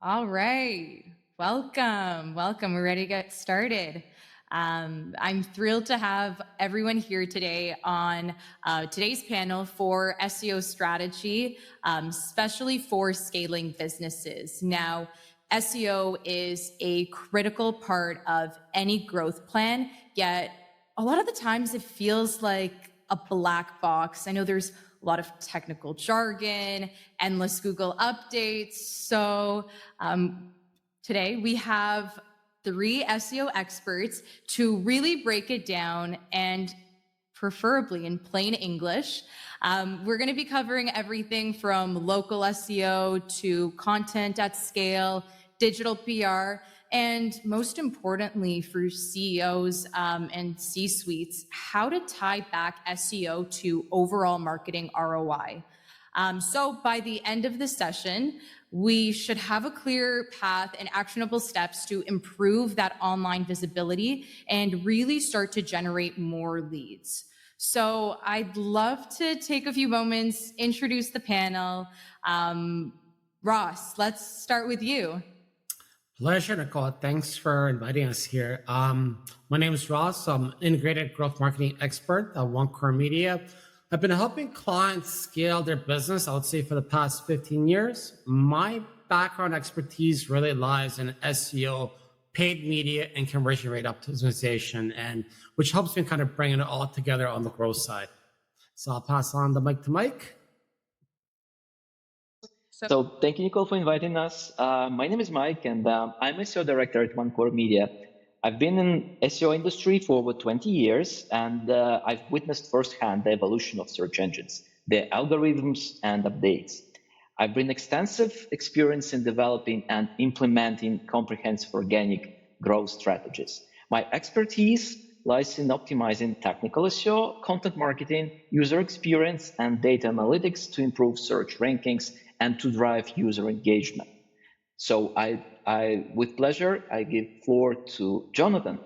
All right. Welcome. We're ready to get started. I'm thrilled to have everyone here today on today's panel for SEO strategy, especially for scaling businesses. Now, SEO is a critical part of any growth plan, yet a lot of the times it feels like a black box. I know there's a lot of technical jargon, endless Google updates. So today we have three SEO experts to really break it down and preferably in plain English. We're going to be covering everything from local SEO to content at scale, digital PR, and most importantly for CEOs and C-suites, how to tie back SEO to overall marketing ROI. So by the end of the session, we should have a clear path and actionable steps to improve that online visibility and really start to generate more leads. So I'd love to take a few moments, introduce the panel. Ross, let's start with you. Pleasure, Nicole. Thanks for inviting us here. My name is Ross. I'm an integrated growth marketing expert at onecoremedia. I've been helping clients scale their business, I would say, for the past 15 years. My background expertise really lies in SEO, paid media, and conversion rate optimization, and which helps me kind of bring it all together on the growth side. So I'll pass on the mic to Mike. So thank you, Nicole, for inviting us. My name is Mike, and I'm SEO Director at onecoremedia. I've been in SEO industry for over 20 years, and I've witnessed firsthand the evolution of search engines, their algorithms and updates. I've been extensive experience in developing and implementing comprehensive organic growth strategies. My expertise lies in optimizing technical SEO, content marketing, user experience, and data analytics to improve search rankings and to drive user engagement. So with pleasure, I give floor to Jonathan.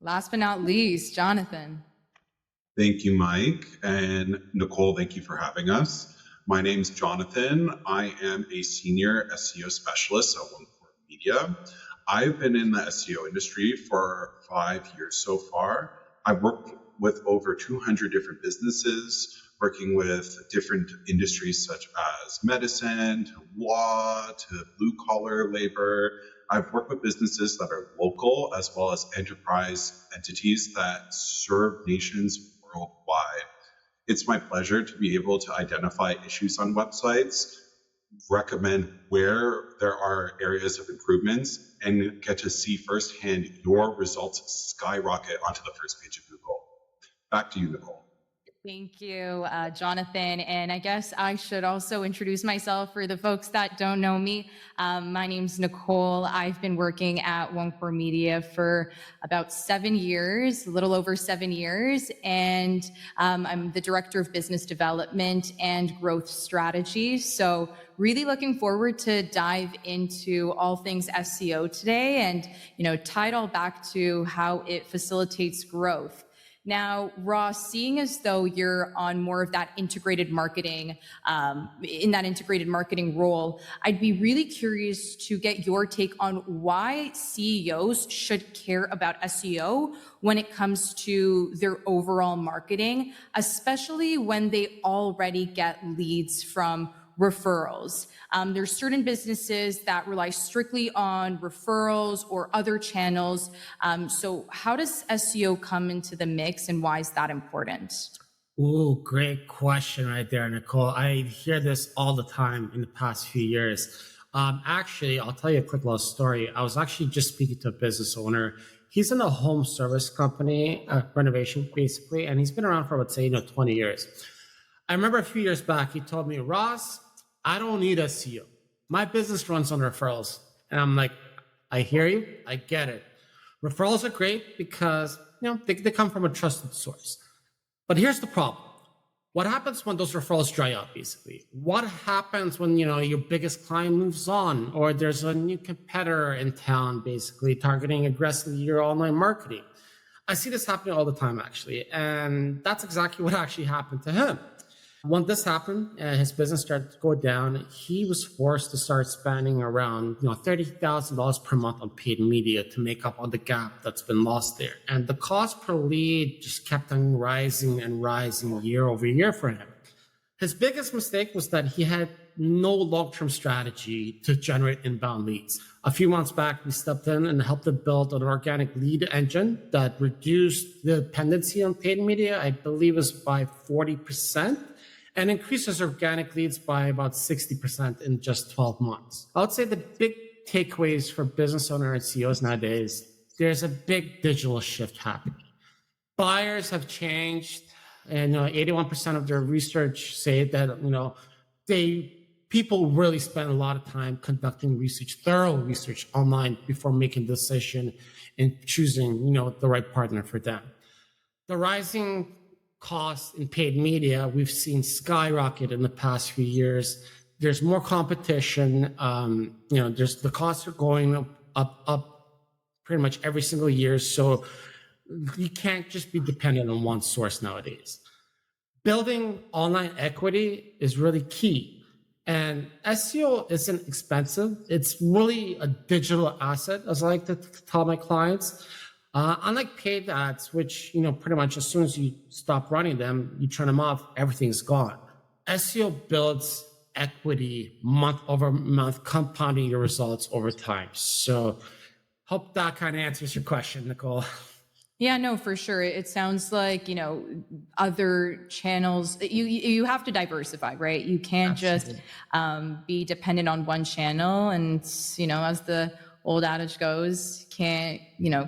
Last but not least, Jonathan. Thank you, Mike. And Nicole, thank you for having us. My name is Jonathan. I am a senior SEO specialist at onecoremedia. I've been in the SEO industry for 5 years so far. I've worked with over 200 different businesses, working with different industries such as medicine, to law, to blue-collar labor. I've worked with businesses that are local as well as enterprise entities that serve nations worldwide. It's my pleasure to be able to identify issues on websites, recommend where there are areas of improvements, and get to see firsthand your results skyrocket onto the first page of Google. Back to you, Nicole. Thank you, Jonathan. And I guess I should also introduce myself for the folks that don't know me. My name's Nicole. I've been working at onecoremedia for about 7 years, a little over 7 years. And I'm the Director of Business Development and Growth Strategy. So really looking forward to dive into all things SEO today and, tie it all back to how it facilitates growth. Now, Ross, seeing as though you're on more of that integrated marketing, in that integrated marketing role, I'd be really curious to get your take on why CEOs should care about SEO when it comes to their overall marketing, especially when they already get leads from referrals. There's certain businesses that rely strictly on referrals or other channels. So how does SEO come into the mix and why is that important? Oh, great question right there, Nicole. I hear this all the time in the past few years. Actually, I'll tell you a quick little story. I was actually just speaking to a business owner. He's in a home service company, renovation basically, and he's been around for, let's say, 20 years. I remember a few years back, he told me, Ross, I don't need SEO. My business runs on referrals. And I'm like, I hear you. I get it. Referrals are great because, they come from a trusted source. But here's the problem. What happens when those referrals dry up, basically? What happens when, your biggest client moves on or there's a new competitor in town, basically targeting aggressively your online marketing? I see this happening all the time, actually. And that's exactly what actually happened to him. When this happened and his business started to go down, he was forced to start spending around $30,000 per month on paid media to make up on the gap that's been lost there. And the cost per lead just kept on rising and rising year over year for him. His biggest mistake was that he had no long-term strategy to generate inbound leads. A few months back, we stepped in and helped him build an organic lead engine that reduced the dependency on paid media, I believe, is by 40%, and increases organic leads by about 60% in just 12 months. I would say the big takeaways for business owners and CEOs nowadays, there's a big digital shift happening. Buyers have changed, and 81% of their research say that people really spend a lot of time conducting research, thorough research online before making a decision and choosing the right partner for them. The rising costs in paid media we've seen skyrocket in the past few years. There's more competition. There's the costs are going up pretty much every single year. So you can't just be dependent on one source nowadays. Building online equity is really key. And SEO isn't expensive. It's really a digital asset, as I like to tell my clients. Unlike paid ads, which, pretty much as soon as you stop running them, you turn them off, everything's gone. SEO builds equity month over month, compounding your results over time. So hope that kind of answers your question, Nicole. Yeah, no, for sure. It sounds like, other channels, you have to diversify, right? You can't Absolutely. just be dependent on one channel. And, as the old adage goes, can't,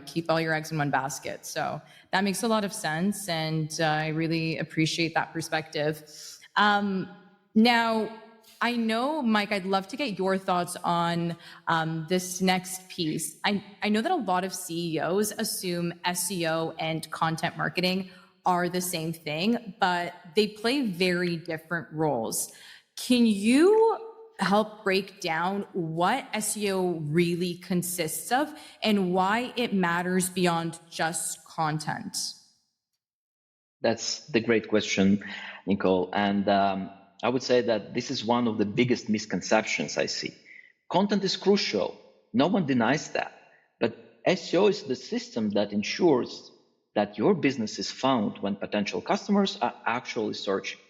keep all your eggs in one basket. So that makes a lot of sense. And I really appreciate that perspective. Now, I know, Mike, I'd love to get your thoughts on this next piece. I know that a lot of CEOs assume SEO and content marketing are the same thing, but they play very different roles. Can you help break down what SEO really consists of and why it matters beyond just content? That's the great question, Nicole. And I would say that this is one of the biggest misconceptions I see. Content is crucial. No one denies that. But SEO is the system that ensures that your business is found when potential customers are actually searching.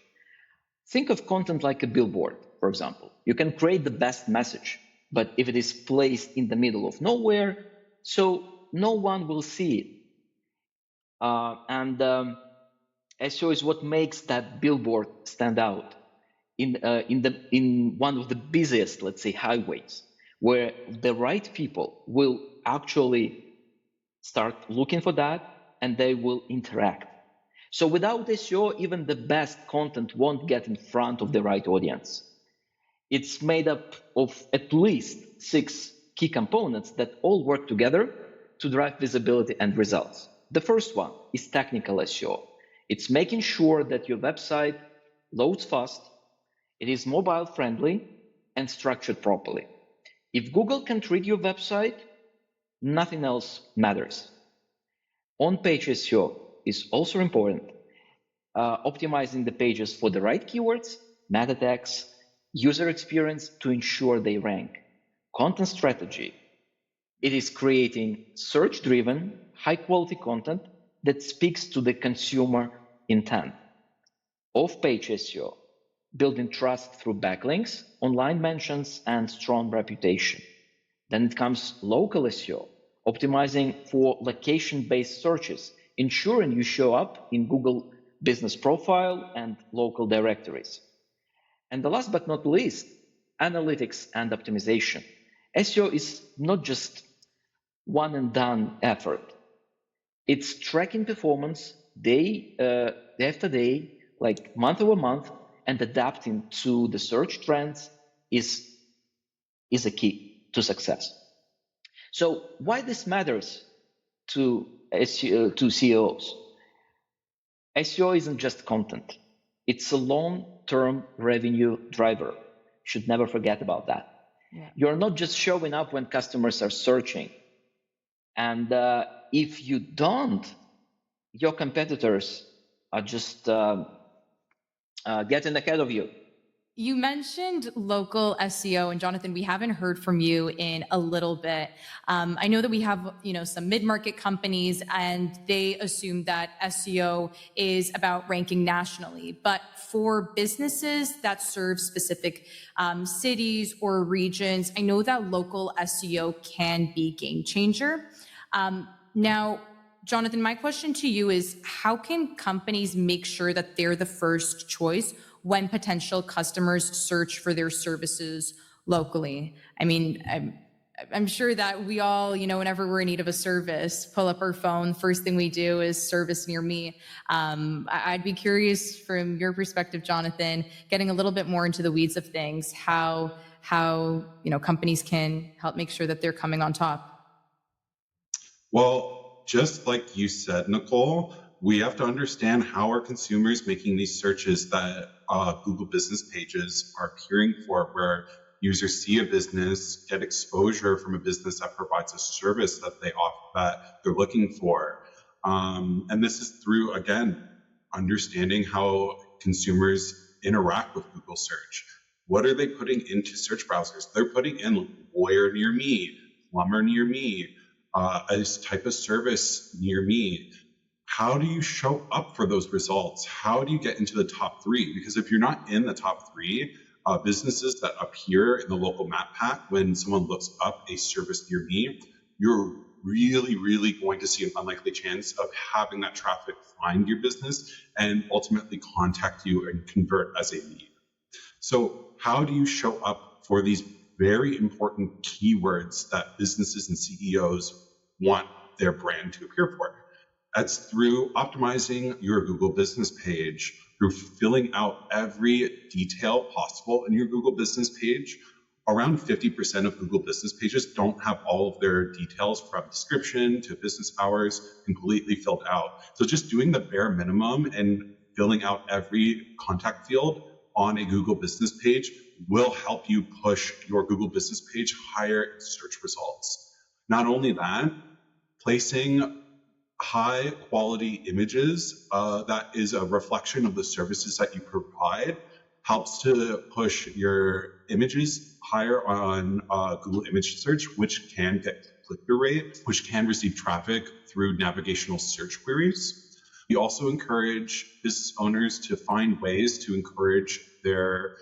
Think of content like a billboard, for example. You can create the best message, but if it is placed in the middle of nowhere, so no one will see it. SEO is what makes that billboard stand out in one of the busiest, let's say, highways, where the right people will actually start looking for that and they will interact. So without SEO, even the best content won't get in front of the right audience. It's made up of at least 6 key components that all work together to drive visibility and results. The first one is technical SEO. It's making sure that your website loads fast, it is mobile friendly, and structured properly. If Google can't read your website, nothing else matters. On-page SEO is also important. Optimizing the pages for the right keywords, meta tags, user experience to ensure they rank. Content strategy. It is creating search-driven, high-quality content that speaks to the consumer intent. Off-page SEO, building trust through backlinks, online mentions, and strong reputation. Then it comes local SEO, optimizing for location-based searches, ensuring you show up in Google business profile and local directories. And the last but not least, analytics and optimization. SEO is not just one and done effort. It's tracking performance day after day, like month over month, and adapting to the search trends is a key to success. So why this matters to CEOs? SEO isn't just content. It's a long-term revenue driver. Should never forget about that. Yeah. You're not just showing up when customers are searching. And if you don't, your competitors are just getting ahead of you. You mentioned local SEO, and Jonathan, we haven't heard from you in a little bit. I know that we have, some mid-market companies, and they assume that SEO is about ranking nationally. But for businesses that serve specific cities or regions, I know that local SEO can be game changer. Now, Jonathan, my question to you is, how can companies make sure that they're the first choice when potential customers search for their services locally? I mean, I'm sure that we all, whenever we're in need of a service, pull up our phone. First thing we do is service near me. I'd be curious from your perspective, Jonathan, getting a little bit more into the weeds of things, how companies can help make sure that they're coming on top. Well, just like you said, Nicole, we have to understand how are consumers making these searches that Google business pages are appearing for, where users see a business, get exposure from a business that provides a service that they offer, that they're looking for. And this is through, again, understanding how consumers interact with Google search. What are they putting into search browsers? They're putting in lawyer near me, plumber near me, a type of service near me. How do you show up for those results? How do you get into the top 3? Because if you're not in the top 3, businesses that appear in the local map pack when someone looks up a service near me, you're really, really going to see an unlikely chance of having that traffic find your business and ultimately contact you and convert as a lead. So how do you show up for these very important keywords that businesses and CEOs want their brand to appear for? That's through optimizing your Google business page, through filling out every detail possible in your Google business page. Around 50% of Google business pages don't have all of their details from description to business hours completely filled out. So just doing the bare minimum and filling out every contact field on a Google business page will help you push your Google business page higher in search results. Not only that, placing high quality images that is a reflection of the services that you provide helps to push your images higher on Google image search, which can get click-through rate, which can receive traffic through navigational search queries. We also encourage business owners to find ways to encourage their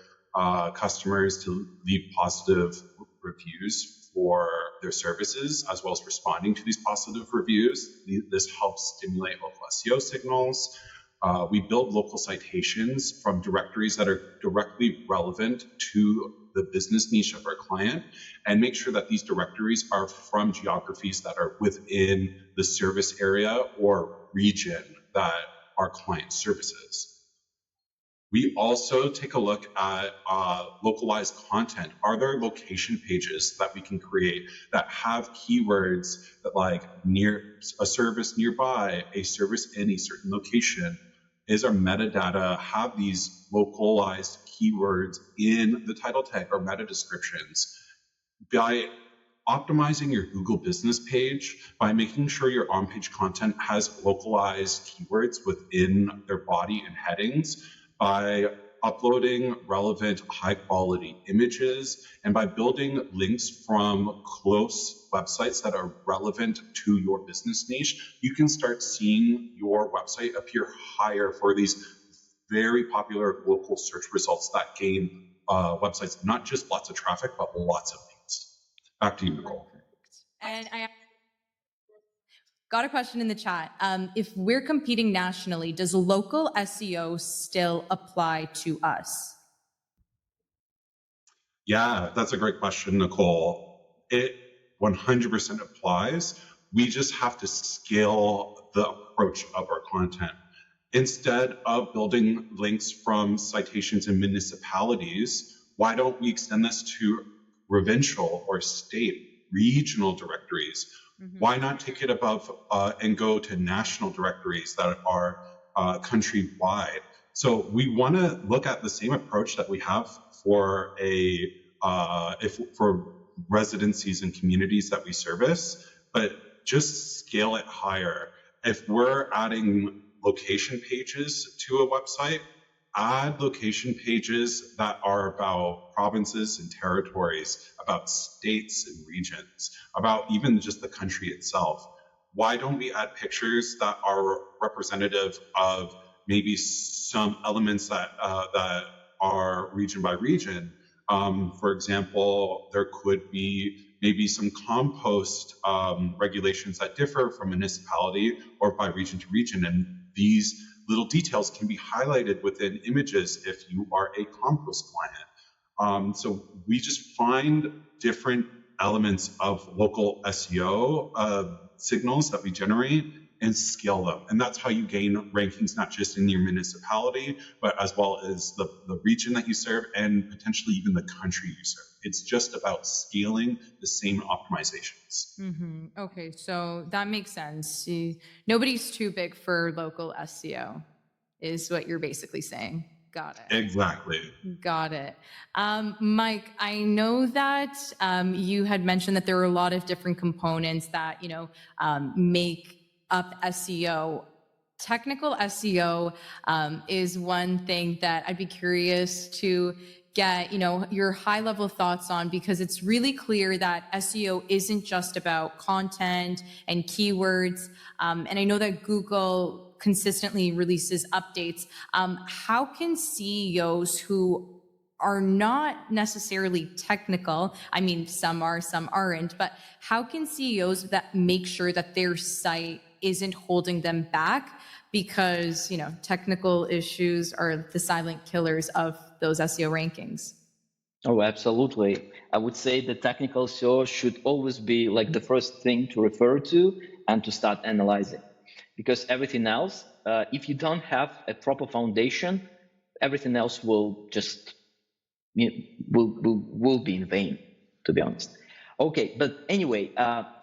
customers to leave positive reviews for their services, as well as responding to these positive reviews. This helps stimulate local SEO signals. We build local citations from directories that are directly relevant to the business niche of our client, and make sure that these directories are from geographies that are within the service area or region that our client services. We also take a look at localized content. Are there location pages that we can create that have keywords that, like, near a service nearby, a service in a certain location? Is our metadata have these localized keywords in the title tag or meta descriptions? By optimizing your Google business page, by making sure your on-page content has localized keywords within their body and headings, by uploading relevant high-quality images, and by building links from close websites that are relevant to your business niche, you can start seeing your website appear higher for these very popular local search results that gain websites not just lots of traffic, but lots of leads. Back to you, Nicole. And I got a question in the chat. If we're competing nationally, does local SEO still apply to us? Yeah, that's a great question, Nicole. It 100% applies. We just have to scale the approach of our content. Instead of building links from citations in municipalities, why don't we extend this to provincial or state, regional directories? Why not take it above and go to national directories that are countrywide? So we want to look at the same approach that we have for for residencies and communities that we service, but just scale it higher. If we're adding location pages to a website, add location pages that are about provinces and territories, about states and regions, about even just the country itself. Why don't we add pictures that are representative of maybe some elements that are region by region? For example, there could be maybe some compost regulations that differ from municipality or by region to region, and these little details can be highlighted within images if you are a compost client. So we just find different elements of local SEO signals that we generate and scale them. And that's how you gain rankings, not just in your municipality, but as well as the region that you serve and potentially even the country you serve. It's just about scaling the same optimizations. Mm-hmm. Okay, so that makes sense. Nobody's too big for local SEO, is what you're basically saying. Got it. Exactly. Got it. Mike, I know that you had mentioned that there are a lot of different components that, make up SEO. Technical SEO is one thing that I'd be curious to get, your high level thoughts on, because it's really clear that SEO isn't just about content and keywords. And I know that Google consistently releases updates. How can CEOs who are not necessarily technical, I mean, some are, some aren't, but how can CEOs that make sure that their site isn't holding them back? Because, technical issues are the silent killers of those SEO rankings. Oh, absolutely. I would say the technical SEO should always be like the first thing to refer to and to start analyzing. Because everything else, if you don't have a proper foundation, everything else will just will be in vain, to be honest. Okay, but anyway,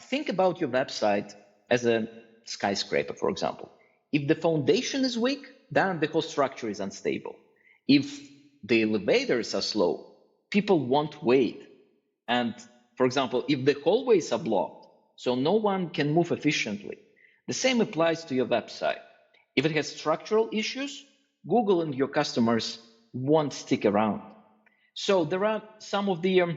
think about your website as a skyscraper, for example. If the foundation is weak, then the whole structure is unstable. If the elevators are slow, people won't wait. And for example, if the hallways are blocked, so no one can move efficiently, the same applies to your website. If it has structural issues, Google and your customers won't stick around. So there are some of the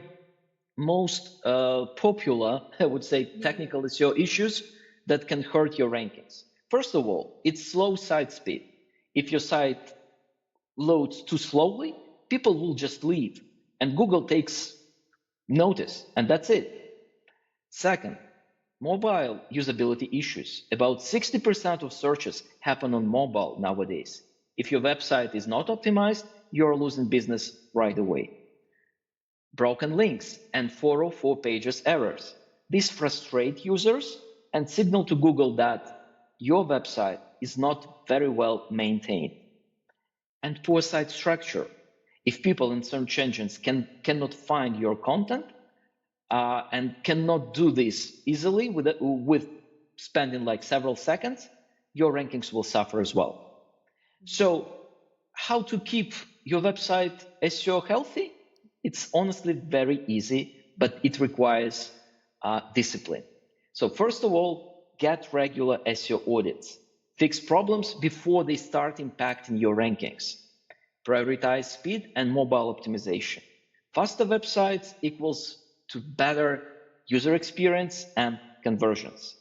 most popular, I would say, technical SEO issues that can hurt your rankings. First of all, it's slow site speed. If your site loads too slowly, people will just leave, and Google takes notice, and that's it. Second, mobile usability issues. About 60% of searches happen on mobile nowadays. If your website is not optimized, you're losing business right away. Broken links and 404 pages errors. These frustrate users and signal to Google that your website is not very well maintained. And poor site structure. If people in search engines cannot find your content and cannot do this easily with spending like several seconds, your rankings will suffer as well. So how to keep your website SEO healthy? It's honestly very easy, but it requires discipline. So first of all, get regular SEO audits. Fix problems before they start impacting your rankings. Prioritize speed and mobile optimization. Faster websites equals to better user experience and conversions.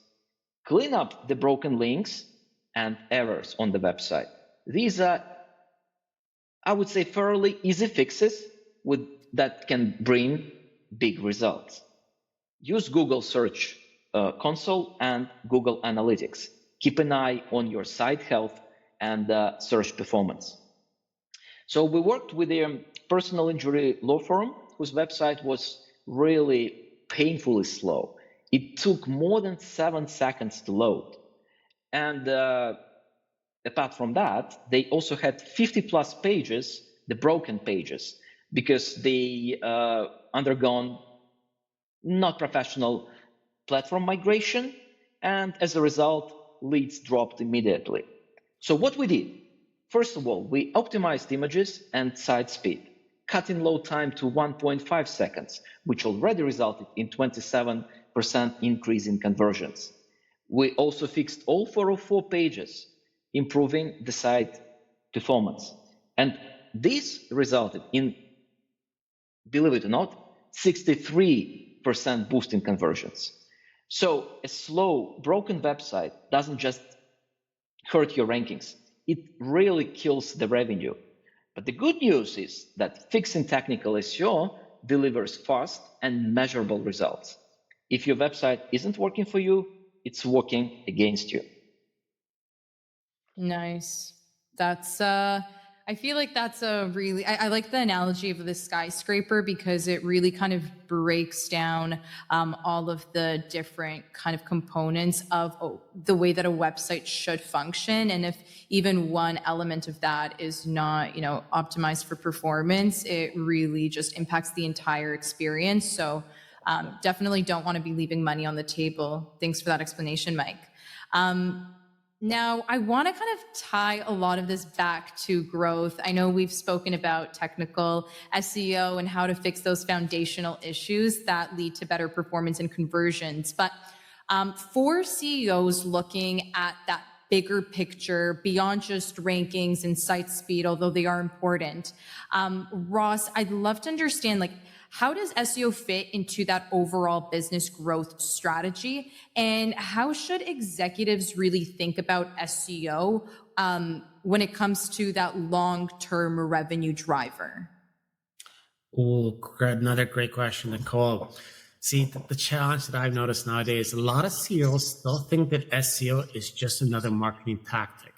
Clean up the broken links and errors on the website. These are, I would say, fairly easy fixes that can bring big results. Use Google Search Console and Google Analytics. Keep an eye on your site health and search performance. So we worked with a personal injury law firm whose website was really painfully slow. It took more than 7 seconds to load. And apart from that, they also had 50 plus pages, the broken pages, because they undergone not professional platform migration, and as a result, leads dropped immediately. So what we did, first of all, we optimized images and site speed, cutting load time to 1.5 seconds, which already resulted in 27% increase in conversions. We also fixed all 404 pages, improving the site performance. And this resulted in, believe it or not, 63% boost in conversions. So a slow, broken website doesn't just hurt your rankings, it really kills the revenue. But the good news is that fixing technical SEO delivers fast and measurable results. If your website isn't working for you, it's working against you. Nice. That's I feel like that's a really I like the analogy of the skyscraper because it really kind of breaks down all of the different kind of components of the way that a website should function. And if even one element of that is not, optimized for performance, it really just impacts the entire experience. So definitely don't want to be leaving money on the table. Thanks for that explanation, Mike. Now, I want to kind of tie a lot of this back to growth. I know we've spoken about technical SEO and how to fix those foundational issues that lead to better performance and conversions. But for CEOs looking at that bigger picture beyond just rankings and site speed, although they are important, Ross, I'd love to understand, how does SEO fit into that overall business growth strategy? And how should executives really think about SEO when it comes to that long-term revenue driver? Oh, another great question, Nicole. See, the challenge that I've noticed nowadays, a lot of CEOs still think that SEO is just another marketing tactic.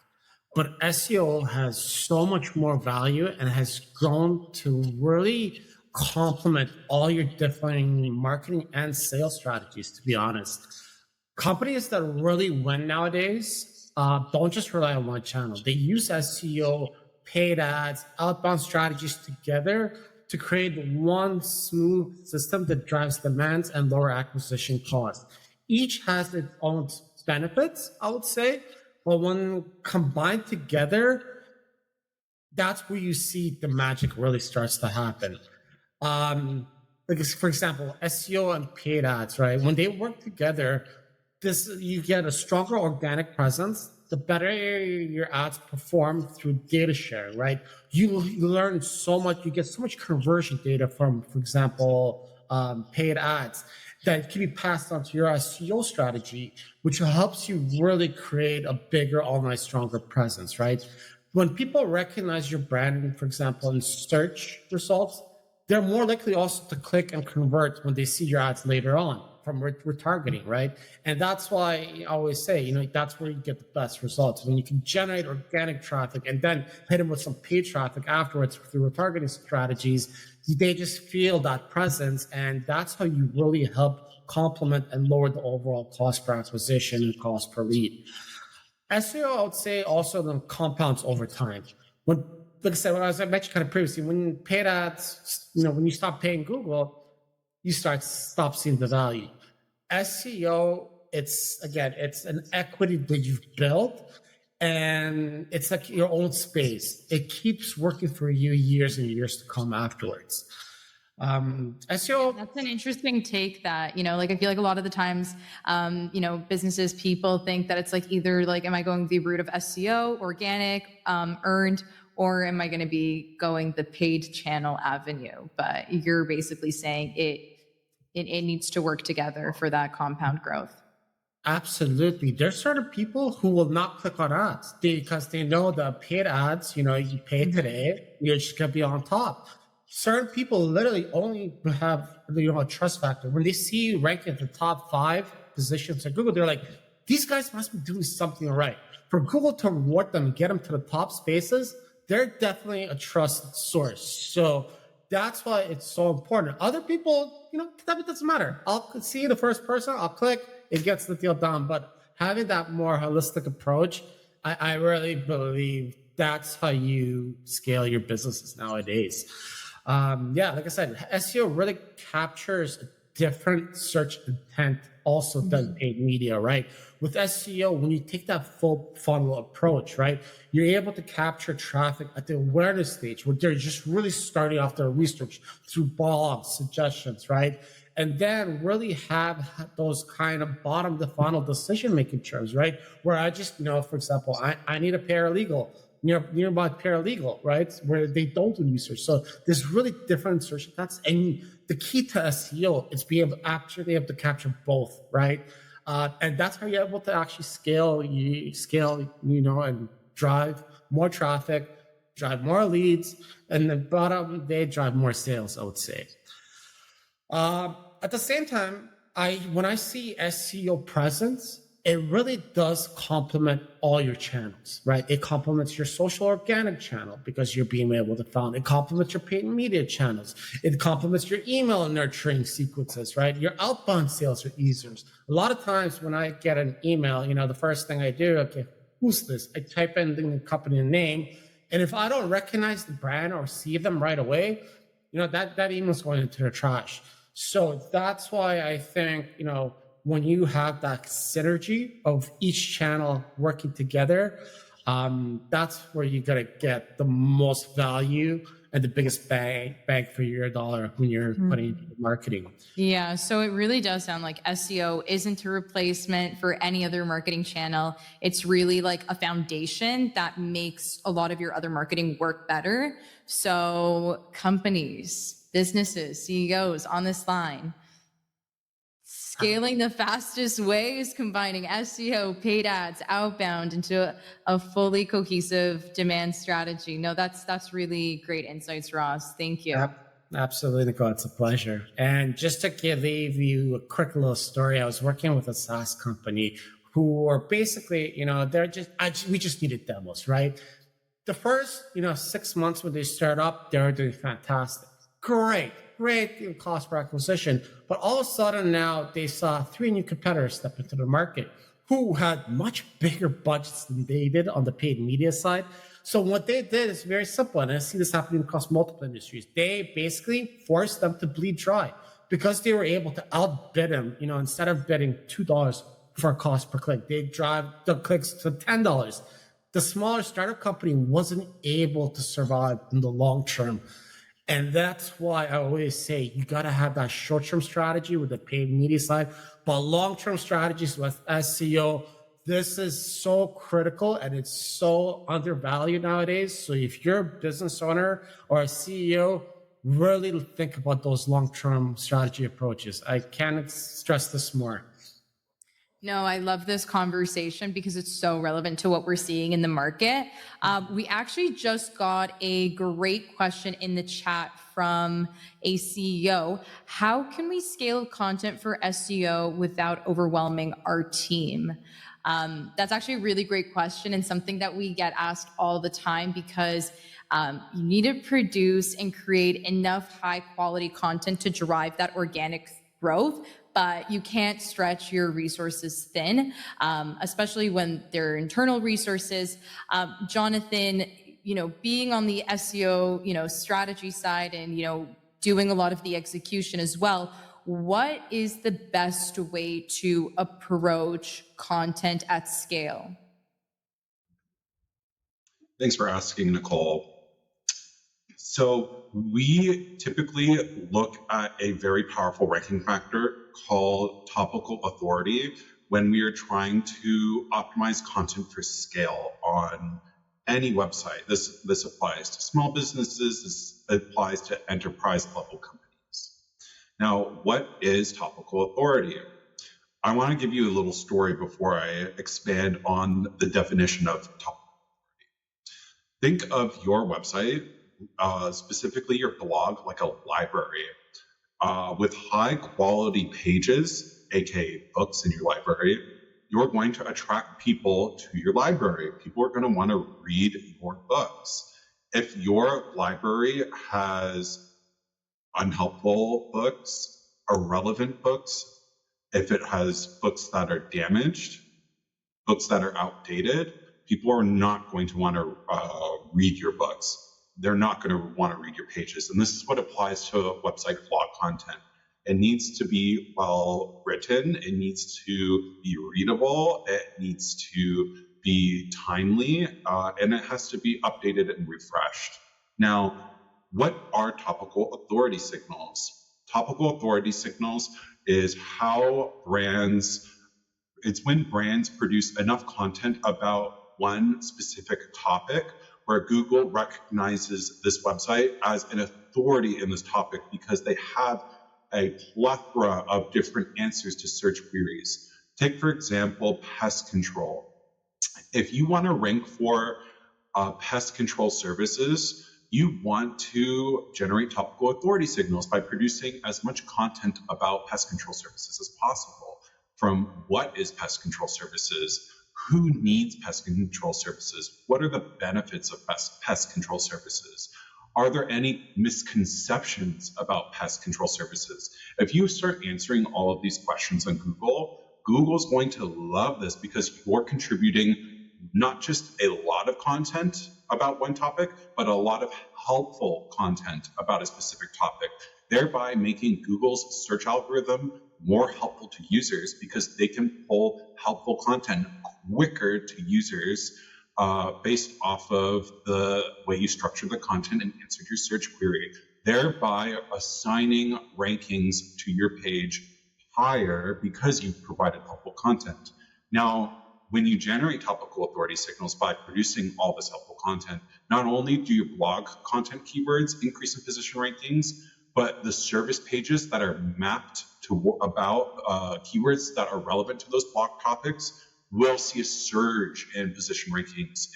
But SEO has so much more value and has grown to really complement all your different marketing and sales strategies, to be honest. Companies that really win nowadays don't just rely on one channel. They use SEO, paid ads, outbound strategies together to create one smooth system that drives demands and lower acquisition costs. Each has its own benefits, I would say, but when combined together, that's where you see the magic really starts to happen. For example, SEO and paid ads, right? When they work together, you get a stronger organic presence. The better your ads perform through data sharing, right? You learn so much. You get so much conversion data from, for example, paid ads that can be passed on to your SEO strategy, which helps you really create a bigger, online, stronger presence, right? When people recognize your brand, for example, in search results, they're more likely also to click and convert when they see your ads later on from retargeting, right? And that's why I always say, that's where you get the best results. When you can generate organic traffic and then hit them with some paid traffic afterwards through retargeting strategies, they just feel that presence. And that's how you really help complement and lower the overall cost per acquisition and cost per lead. SEO, I would say, also then compounds over time. Like I said, as I mentioned kind of previously, when paid ads, when you stop paying Google, you stop seeing the value. SEO, it's an equity that you've built, and it's like your own space. It keeps working for you years and years to come afterwards. SEO. That's an interesting take that, I feel like a lot of the times, businesses, people think that it's either am I going the route of SEO, organic, earned, or am I going to be going the paid channel avenue? But you're basically saying it needs to work together for that compound growth. Absolutely. There's certain people who will not click on ads because they know the paid ads, you pay today, you're just going to be on top. Certain people literally only have, a trust factor. When they see you rank in the top 5 positions at Google, they're like, these guys must be doing something right. For Google to reward them and get them to the top spaces, they're definitely a trusted source. So that's why it's so important. Other people, that doesn't matter. I'll see the first person, I'll click, it gets the deal done. But having that more holistic approach, I really believe that's how you scale your businesses nowadays. Like I said, SEO really captures a different search intent also than paid media, right? With SEO, when you take that full funnel approach, right, you're able to capture traffic at the awareness stage where they're just really starting off their research through blogs, suggestions, right? And then really have those kind of bottom of the funnel decision-making terms, right? Where I just, for example, I need a paralegal. nearby paralegal, right? Where they don't do research. So there's really different insertion paths. And the key to SEO is being able to capture both, right? And that's how you're able to actually scale, and drive more traffic, drive more leads, and the bottom, they drive more sales, I would say. At the same time, when I see SEO presence, it really does complement all your channels, right? It complements your social organic channel because you're being able to find. It complements your paid media channels. It complements your email nurturing sequences, right? Your outbound sales are easier. A lot of times when I get an email, the first thing I do, okay, who's this? I type in the company name. And if I don't recognize the brand or see them right away, that email's going into the trash. So that's why I think, when you have that synergy of each channel working together, that's where you're going to get the most value and the biggest bang for your dollar when you're putting into marketing. Yeah, so it really does sound like SEO isn't a replacement for any other marketing channel. It's really like a foundation that makes a lot of your other marketing work better. So companies, businesses, CEOs on this line, scaling the fastest way is combining SEO, paid ads, outbound into a fully cohesive demand strategy. No, that's really great insights, Ross. Thank you. Absolutely, Nicole. It's a pleasure. And just to give you a quick little story, I was working with a SaaS company who were basically, we just needed demos, right? The first, 6 months when they start up, they were doing fantastic. Great cost per acquisition. But all of a sudden now they saw 3 new competitors step into the market who had much bigger budgets than they did on the paid media side. So what they did is very simple, and I see this happening across multiple industries. They basically forced them to bleed dry because they were able to outbid them. Instead of bidding $2 for a cost per click, they drive the clicks to $10. The smaller startup company wasn't able to survive in the long term. And that's why I always say you got to have that short-term strategy with the paid media side, but long-term strategies with SEO. This is so critical and it's so undervalued nowadays. So if you're a business owner or a CEO, really think about those long-term strategy approaches. I can't stress this more. No, I love this conversation because it's so relevant to what we're seeing in the market. We actually just got a great question in the chat from a CEO. How can we scale content for SEO without overwhelming our team? That's actually a really great question and something that we get asked all the time because you need to produce and create enough high quality content to drive that organic growth, but you can't stretch your resources thin, especially when they're internal resources. Jonathan, being on the SEO, strategy side and, doing a lot of the execution as well, what is the best way to approach content at scale? Thanks for asking, Nicole. So we typically look at a very powerful ranking factor called topical authority when we are trying to optimize content for scale on any website. This applies to small businesses, this applies to enterprise level companies. Now, what is topical authority? I want to give you a little story before I expand on the definition of topical authority. Think of your website, specifically your blog, like a library with high quality pages, aka books in your library. You're going to attract people to your library. People are going to want to read your books. If your library has unhelpful books, irrelevant books, if it has books that are damaged, books that are outdated, people are not going to want to read your books. They're not going to want to read your pages. And this is what applies to website blog content. It needs to be well written. It needs to be readable. It needs to be timely. And it has to be updated and refreshed. Now, what are topical authority signals? Topical authority signals is it's when brands produce enough content about one specific topic where Google recognizes this website as an authority in this topic because they have a plethora of different answers to search queries. Take, for example, pest control. If you want to rank for pest control services, you want to generate topical authority signals by producing as much content about pest control services as possible. From what is pest control services, who needs pest control services, what are the benefits of pest control services, are there any misconceptions about pest control services? If you start answering all of these questions on Google, Google's going to love this because you're contributing not just a lot of content about one topic, but a lot of helpful content about a specific topic, thereby making Google's search algorithm more helpful to users because they can pull helpful content quicker to users based off of the way you structure the content and answered your search query, thereby assigning rankings to your page higher because you've provided helpful content. Now, when you generate topical authority signals by producing all this helpful content, not only do your blog content keywords increase in position rankings, but the service pages that are mapped to about keywords that are relevant to those blog topics will see a surge in position rankings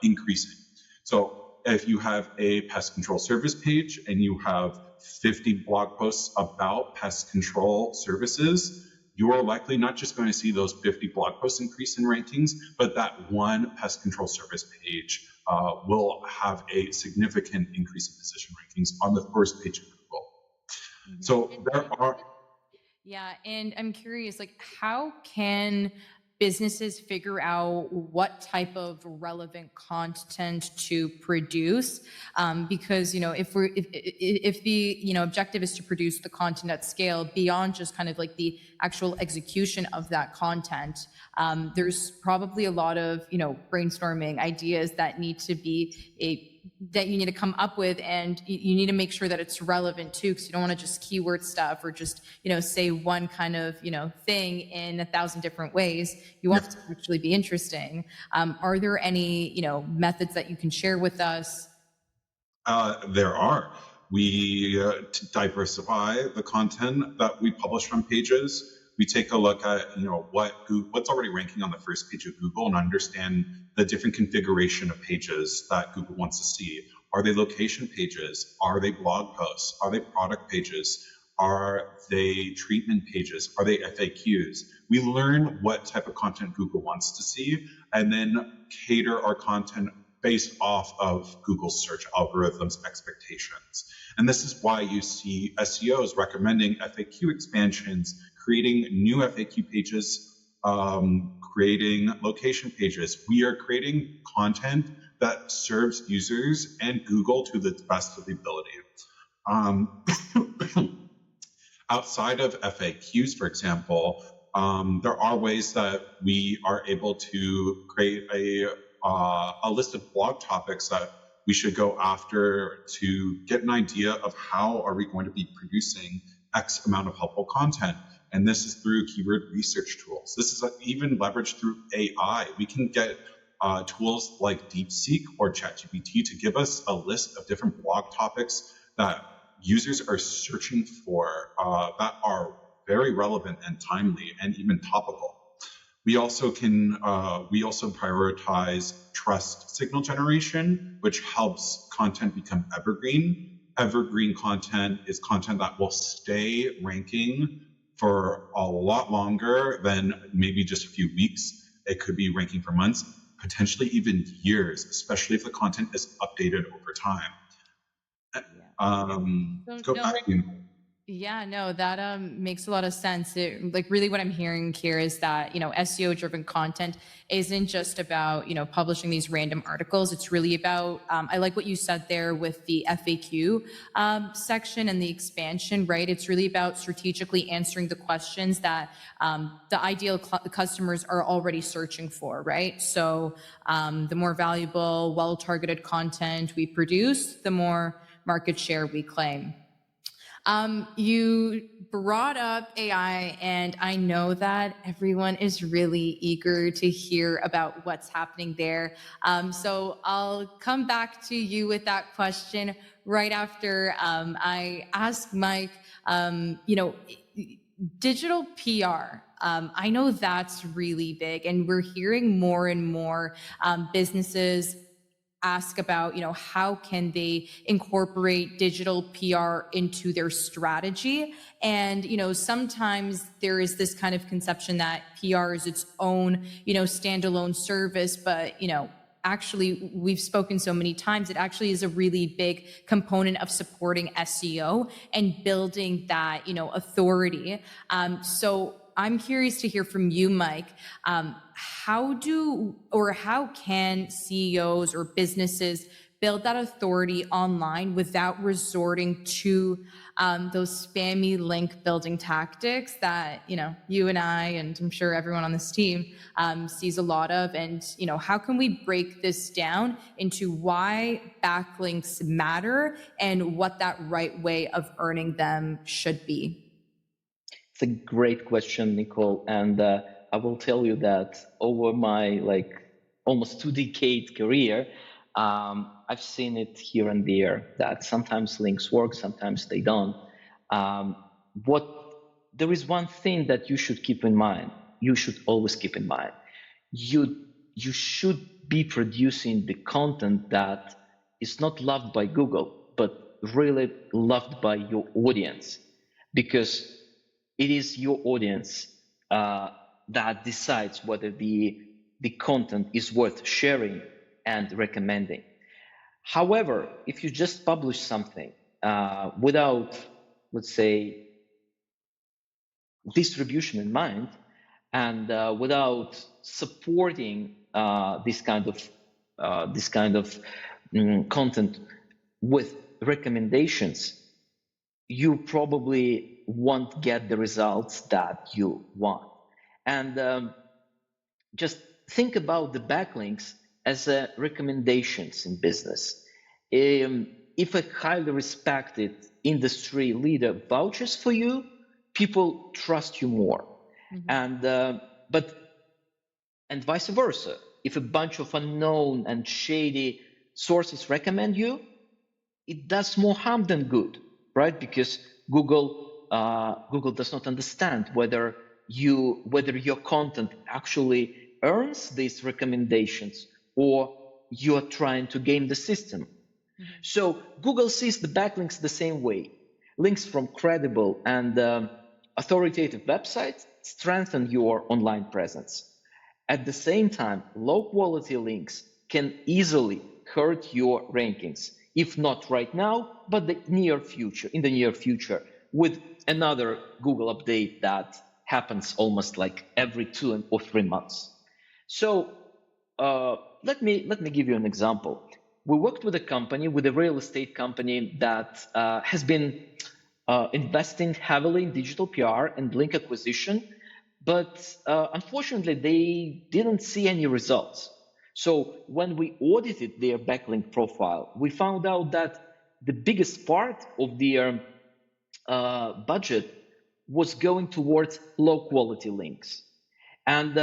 increasing. So if you have a pest control service page and you have 50 blog posts about pest control services, you are likely not just going to see those 50 blog posts increase in rankings, but that one pest control service page will have a significant increase in position rankings on the first page of Google. Mm-hmm. So there are... Yeah, and I'm curious, like, how can businesses figure out what type of relevant content to produce? Because, you know, if the, you know, objective is to produce the content at scale beyond just kind of like the actual execution of that content, there's probably a lot of, you know, brainstorming ideas that need to be that you need to come up with, and you need to make sure that it's relevant too, because you don't want to just keyword stuff or just, you know, say one kind of, you know, thing in 1,000 different ways. You want it to actually be interesting. Are there any, you know, methods that you can share with us? There are. We diversify the content that we publish on pages. We take a look at, you know, what's already ranking on the first page of Google and understand the different configuration of pages that Google wants to see. Are they location pages? Are they blog posts? Are they product pages? Are they treatment pages? Are they FAQs? We learn what type of content Google wants to see and then cater our content based off of Google's search algorithms expectations. And this is why you see SEOs recommending FAQ expansions, creating new FAQ pages, creating location pages. We are creating content that serves users and Google to the best of the ability. Outside of FAQs, for example, there are ways that we are able to create a list of blog topics that we should go after to get an idea of how are we going to be producing X amount of helpful content. And this is through keyword research tools. This is even leveraged through AI. We can get tools like DeepSeek or ChatGPT to give us a list of different blog topics that users are searching for that are very relevant and timely and even topical. We also prioritize trust signal generation, which helps content become evergreen. Evergreen content is content that will stay ranking for a lot longer than maybe just a few weeks. It could be ranking for months, potentially even years, especially if the content is updated over time. Yeah, no, that makes a lot of sense. Like, really what I'm hearing here is that, you know, SEO driven content isn't just about, you know, publishing these random articles. It's really about, I like what you said there with the FAQ section and the expansion, right? It's really about strategically answering the questions that the ideal customers are already searching for, right? So the more valuable, well-targeted content we produce, the more market share we claim. You brought up AI, and I know that everyone is really eager to hear about what's happening there. So I'll come back to you with that question right after I ask Mike, digital PR. I know that's really big, and we're hearing more and more businesses ask about, how can they incorporate digital PR into their strategy. And, sometimes there is this kind of conception that PR is its own, standalone service, but, actually, we've spoken so many times, it actually is a really big component of supporting SEO and building that, authority. So I'm curious to hear from you, Mike. How can CEOs or businesses build that authority online without resorting to those spammy link building tactics that you and I, and I'm sure everyone on this team sees a lot of? And how can we break this down into why backlinks matter and what that right way of earning them should be? It's a great question, Nicole, and I will tell you that over my almost 2 decade career, I've seen it here and there that sometimes links work, sometimes they don't. There is one thing that you should keep in mind. You should always keep in mind. You should be producing the content that is not loved by Google, but really loved by your audience, because it is your audience that decides whether the content is worth sharing and recommending. However, if you just publish something without, let's say, distribution in mind, and without supporting this kind of content with recommendations, you probably won't get the results that you want. And just think about the backlinks as recommendations in business. If a highly respected industry leader vouches for you, people trust you more. Mm-hmm. And vice versa. If a bunch of unknown and shady sources recommend you, it does more harm than good, right? Because Google does not understand whether your content actually earns these recommendations or you are trying to game the system. Mm-hmm. So Google sees the backlinks the same way. Links from credible and authoritative websites strengthen your online presence. At the same time, low quality links can easily hurt your rankings, if not right now, but in the near future, with another Google update that happens almost like every 2 or 3 months. So let me give you an example. We worked with a real estate company that has been investing heavily in digital PR and link acquisition, but unfortunately they didn't see any results. So when we audited their backlink profile, we found out that the biggest part of their budget was going towards low quality links. And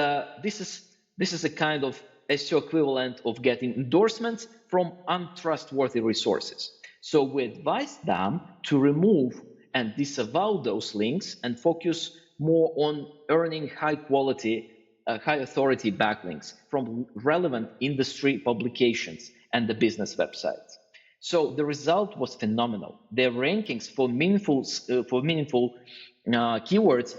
this is a kind of SEO equivalent of getting endorsements from untrustworthy resources. So we advised them to remove and disavow those links and focus more on earning high quality, high authority backlinks from relevant industry publications and the business websites. So the result was phenomenal. Their rankings for meaningful keywords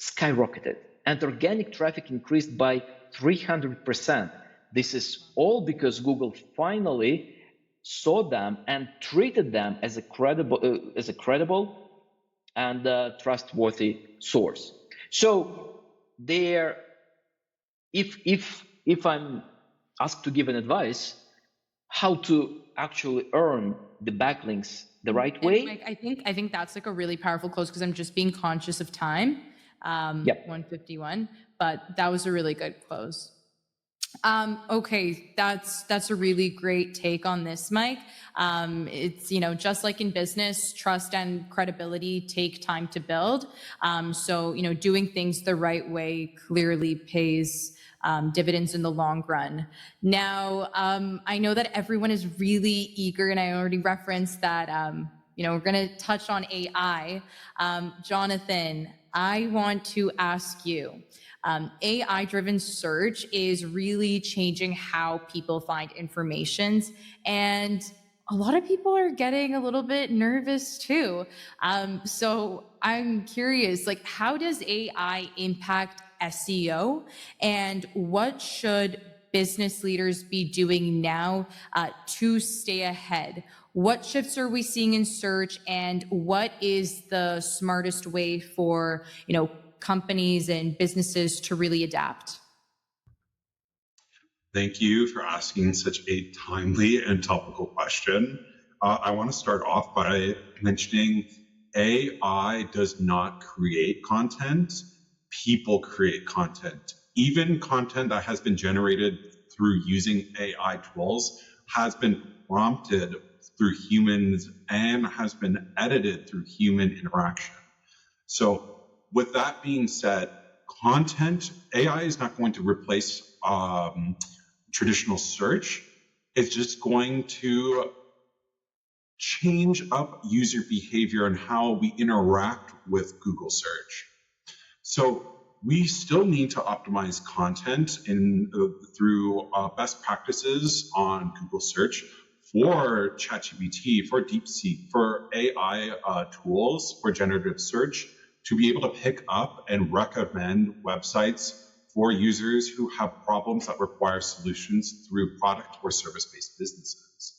skyrocketed, and organic traffic increased by 300%. This is all because Google finally saw them and treated them as a credible and trustworthy source. So if I'm asked to give an advice how to actually earn the backlinks the right way, Mike, I think that's like a really powerful close, because I'm just being conscious of time. Yep. 151, but that was a really good close. Okay, that's a really great take on this, Mike. It's, just like in business, trust and credibility take time to build. So doing things the right way clearly pays dividends in the long run. Now, I know that everyone is really eager, and I already referenced that. We're going to touch on AI. Jonathan, I want to ask you. AI-driven search is really changing how people find information, and a lot of people are getting a little bit nervous too. So I'm curious, like, how does AI impact SEO, and what should business leaders be doing now to stay ahead? What shifts are we seeing in search, and what is the smartest way for, companies and businesses to really adapt? Thank you for asking such a timely and topical question. I want to start off by mentioning AI does not create content. People create content. Even content that has been generated through using AI tools has been prompted through humans and has been edited through human interaction. So with that being said, AI is not going to replace traditional search. It's just going to change up user behavior and how we interact with Google search. So we still need to optimize content through best practices on Google search for ChatGPT, for DeepSeek, for AI tools, for generative search, to be able to pick up and recommend websites for users who have problems that require solutions through product or service-based businesses.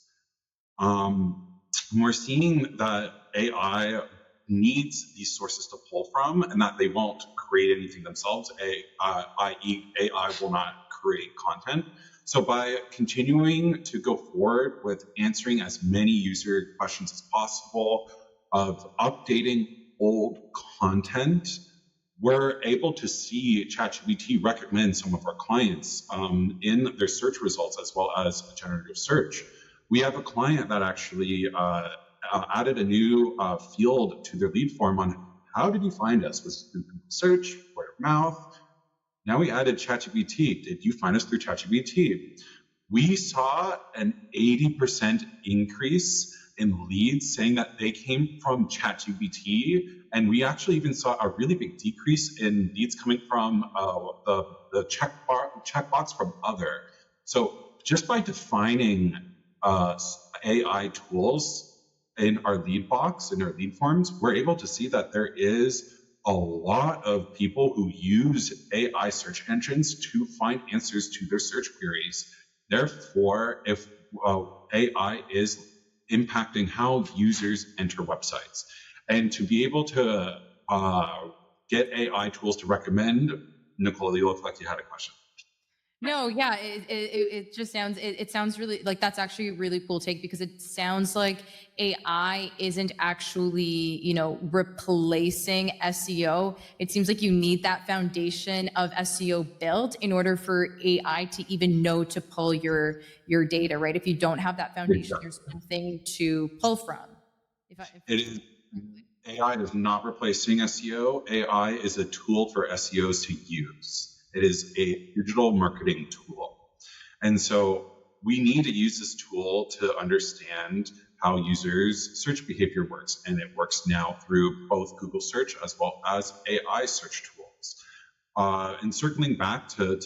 We're seeing that AI needs these sources to pull from, and that they won't create anything themselves, i.e. AI will not create content. So by continuing to go forward with answering as many user questions as possible, of updating old content, we're able to see ChatGPT recommend some of our clients in their search results as well as generative search. We have a client that actually added a new field to their lead form on how did you find us? Was it through Google search, word of mouth? Now we added ChatGPT. Did you find us through ChatGPT? We saw an 80% increase in leads saying that they came from ChatGPT, and we actually even saw a really big decrease in leads coming from the checkbox from other. So just by defining AI tools in our lead box, in our lead forms, we're able to see that there is a lot of people who use AI search engines to find answers to their search queries. Therefore, if AI is impacting how users enter websites, and to be able to get AI tools to recommend, Nicole, you look like you had a question. No, yeah, it just sounds, it sounds really like that's actually a really cool take, because it sounds like AI isn't actually, replacing SEO. It seems like you need that foundation of SEO built in order for AI to even know to pull your data, right? If you don't have that foundation, there's nothing to pull from. AI is not replacing SEO. AI is a tool for SEOs to use. It is a digital marketing tool. And so we need to use this tool to understand how users' search behavior works. And it works now through both Google search as well as AI search tools. And circling back to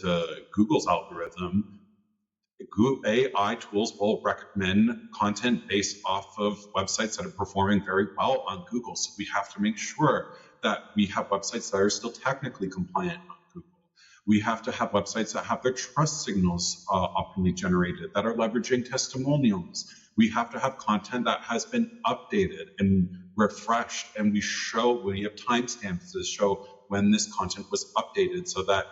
Google's algorithm, AI tools will recommend content based off of websites that are performing very well on Google. So we have to make sure that we have websites that are still technically compliant on Google. We have to have websites that have their trust signals optimally generated, that are leveraging testimonials. We have to have content that has been updated and refreshed, and we have timestamps to show when this content was updated, so that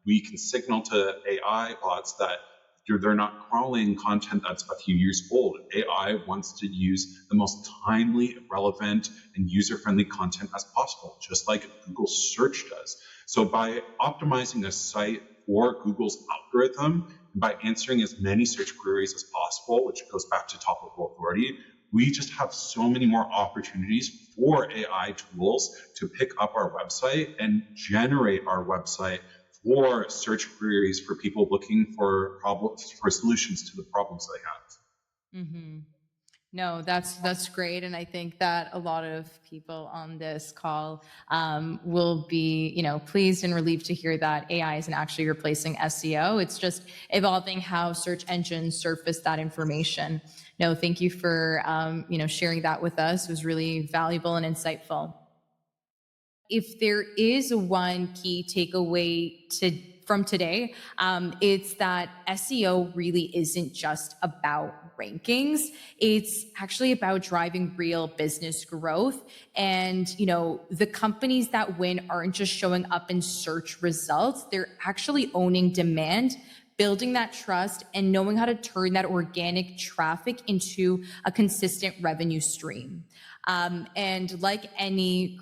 we can signal to AI bots that they're not crawling content that's a few years old. AI wants to use the most timely, relevant, and user-friendly content as possible, just like Google search does. So by optimizing a site or Google's algorithm. And by answering as many search queries as possible, which goes back to topical authority, we just have so many more opportunities for AI tools to pick up our website and generate our website for search queries for people looking for solutions to the problems they have. Mm-hmm. No, that's great, and I think that a lot of people on this call will be, pleased and relieved to hear that AI isn't actually replacing SEO. It's just evolving how search engines surface that information. No, thank you for sharing that with us. It was really valuable and insightful. If there is one key takeaway from today, it's that SEO really isn't just about rankings. It's actually about driving real business growth. And, the companies that win aren't just showing up in search results, they're actually owning demand, building that trust, and knowing how to turn that organic traffic into a consistent revenue stream. And like any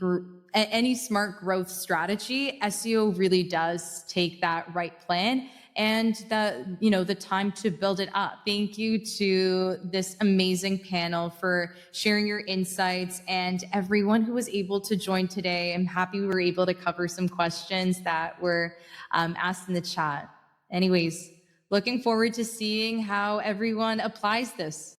smart growth strategy, SEO really does take that right plan and the time to build it up. Thank you to this amazing panel for sharing your insights and everyone who was able to join today. I'm happy we were able to cover some questions that were asked in the chat. Anyways, looking forward to seeing how everyone applies this.